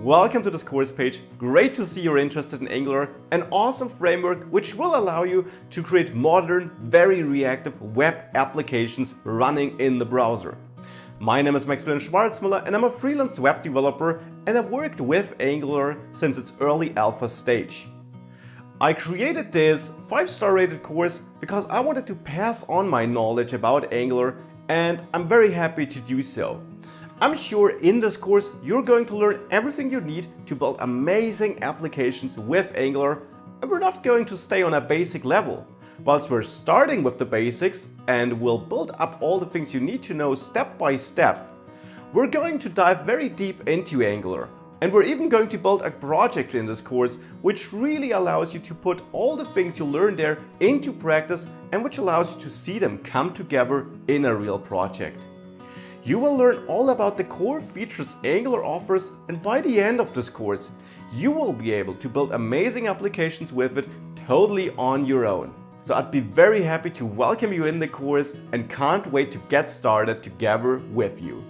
welcome to this course page. Great to see you're interested in Angular, an awesome framework which will allow you to create modern, very reactive web applications running in the browser. My name is Maximilian Schwarzmüller and I'm a freelance web developer and I've worked with Angular since its early alpha stage. I created this 5-star rated course because I wanted to pass on my knowledge about Angular, and I'm very happy to do so. I'm sure in this course you're going to learn everything you need to build amazing applications with Angular, and we're not going to stay on a basic level. Whilst we're starting with the basics and we'll build up all the things you need to know step by step, we're going to dive very deep into Angular. And we're even going to build a project in this course which really allows you to put all the things you learn there into practice and which allows you to see them come together in a real project. You will learn all about the core features Angular offers, and by the end of this course, you will be able to build amazing applications with it totally on your own. So I'd be very happy to welcome you in the course and can't wait to get started together with you.